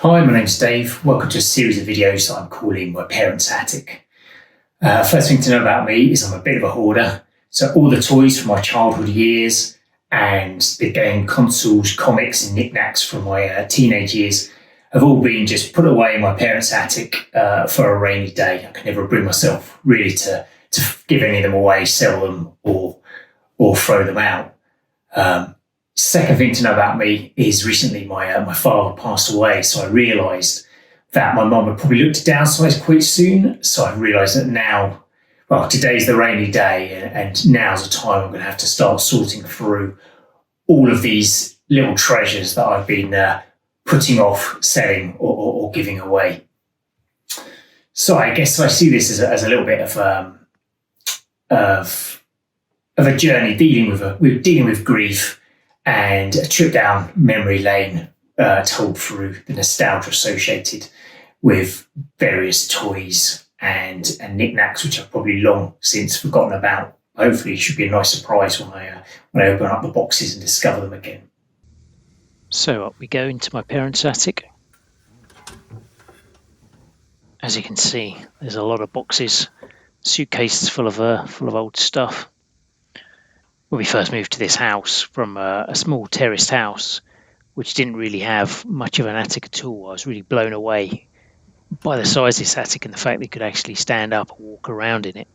Hi, my name's Dave. Welcome to a series of videos that I'm calling My Parents' Attic. First thing to know about me is I'm a bit of a hoarder. So all the toys from my childhood years and the game consoles, comics and knickknacks from my teenage years have all been just put away in my parents' attic for a rainy day. I can never bring myself really to give any of them away, sell them or throw them out. Second thing to know about me is recently my father passed away, so I realised that my mum would probably look to downsize quite soon. So I realised that now, well, today's the rainy day, and now's the time I'm going to have to start sorting through all of these little treasures that I've been putting off selling or giving away. So I guess I see this as a little bit of a journey dealing with grief. And a trip down memory lane told through the nostalgia associated with various toys and knickknacks, which I've probably long since forgotten about. Hopefully, it should be a nice surprise when I open up the boxes and discover them again. So up we go into my parents' attic. As you can see, there's a lot of boxes, suitcases full of old stuff. When we first moved to this house from a small terraced house, which didn't really have much of an attic at all, I was really blown away by the size of this attic and the fact that you could actually stand up and walk around in it.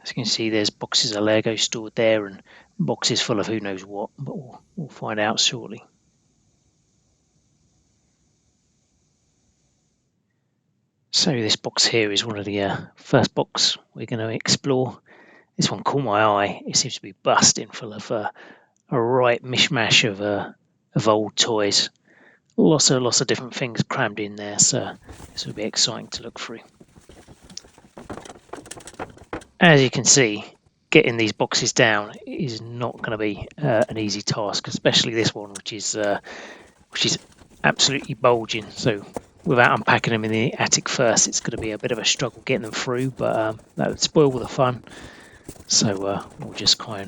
As you can see, there's boxes of Lego stored there and boxes full of who knows what, but we'll find out shortly. So this box here is one of the first box we're going to explore. This one caught my eye. It seems to be busting full of a right mishmash of old toys. Lots of different things crammed in there, so this will be exciting to look through. As you can see, getting these boxes down is not going to be an easy task, especially this one, which is absolutely bulging. So without unpacking them in the attic first, it's going to be a bit of a struggle getting them through, but that would spoil all the fun. So we'll just try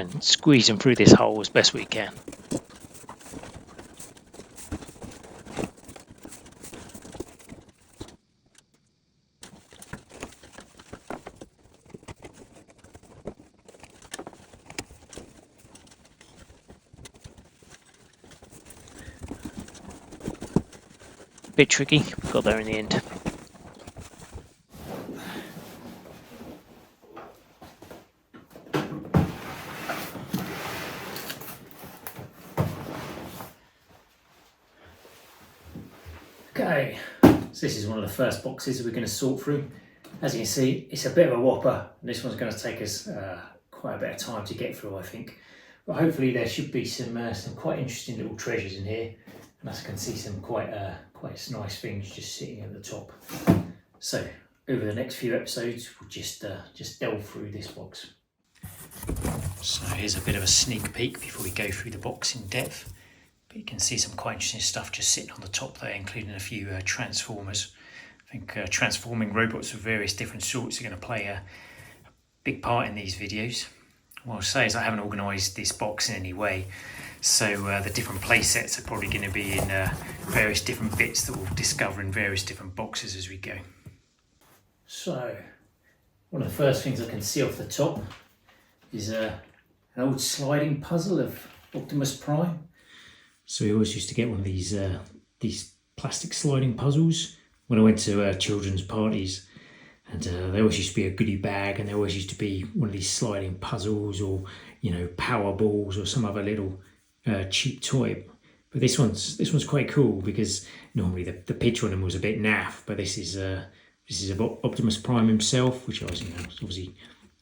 and squeeze them through this hole as best we can. Bit tricky, we got there in the end. Okay, so this is one of the first boxes we're going to sort through. As you can see, it's a bit of a whopper, and this one's going to take us quite a bit of time to get through, I think. But hopefully there should be some quite interesting little treasures in here, and as you can see, some quite nice things just sitting at the top. So over the next few episodes, we'll just delve through this box. So here's a bit of a sneak peek before we go through the box in depth. But you can see some quite interesting stuff just sitting on the top there, including a few transformers. I think transforming robots of various different sorts are going to play a big part in these videos. What I'll say is I haven't organised this box in any way, so the different play sets are probably going to be in various different bits that we'll discover in various different boxes as we go. So, one of the first things I can see off the top is an old sliding puzzle of Optimus Prime. So we always used to get one of these plastic sliding puzzles when I went to children's parties, and there always used to be a goodie bag, and there always used to be one of these sliding puzzles, or power balls, or some other little cheap toy. But this one's quite cool because normally the picture on them was a bit naff, but this is about Optimus Prime himself, which I was obviously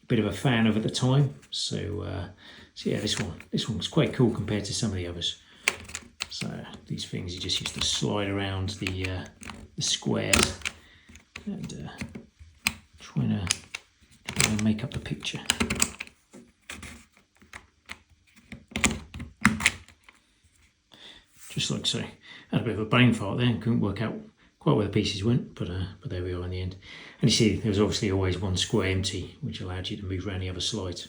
a bit of a fan of at the time. So yeah, this one's quite cool compared to some of the others. So these things you just used to slide around the squares and trying to make up the picture. Just like so. Had a bit of a brain fart there and couldn't work out quite where the pieces went, but there we are in the end. And you see there was obviously always one square empty, which allowed you to move around the other slides.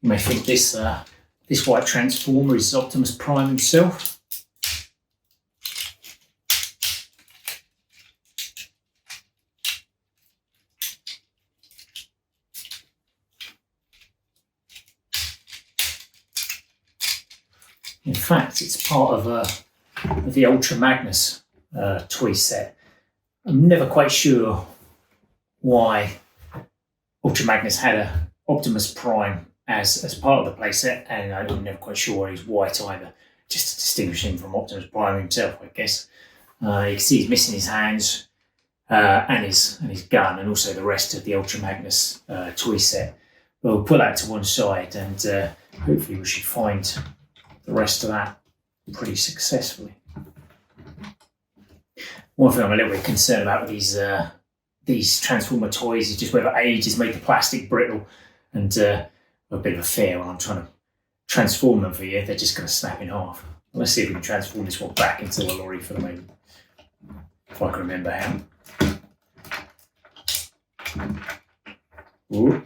You may think this white transformer is Optimus Prime himself. In fact, it's part of the Ultra Magnus toy set. I'm never quite sure why Ultra Magnus had a Optimus Prime as part of the playset, and I'm never quite sure why he's white either, just to distinguish him from Optimus Prime himself, I guess. You can see he's missing his hands and his gun, and also the rest of the Ultra Magnus toy set. But we'll put that to one side, and hopefully we should find the rest of that pretty successfully. One thing I'm a little bit concerned about with these Transformer toys is just whether age has made the plastic brittle, and a bit of a fear when I'm trying to transform them for you, they're just going to snap in half. Let's see if we can transform this one back into the lorry for the moment, if I can remember how. Ooh.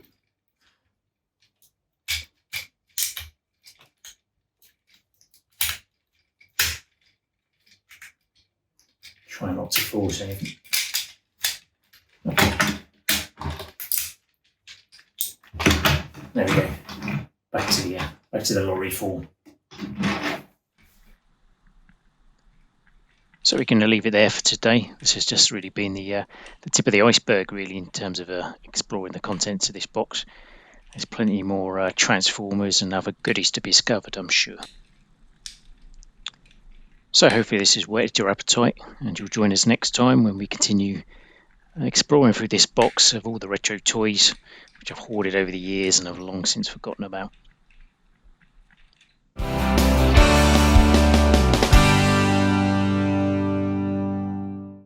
Try not to force anything. Okay. There we go. Back to the lorry form. So we're going to leave it there for today. This has just really been the tip of the iceberg, really, in terms of exploring the contents of this box. There's plenty more Transformers and other goodies to be discovered, I'm sure. So hopefully this has whetted your appetite, and you'll join us next time when we continue exploring through this box of all the retro toys which I've hoarded over the years and have long since forgotten about.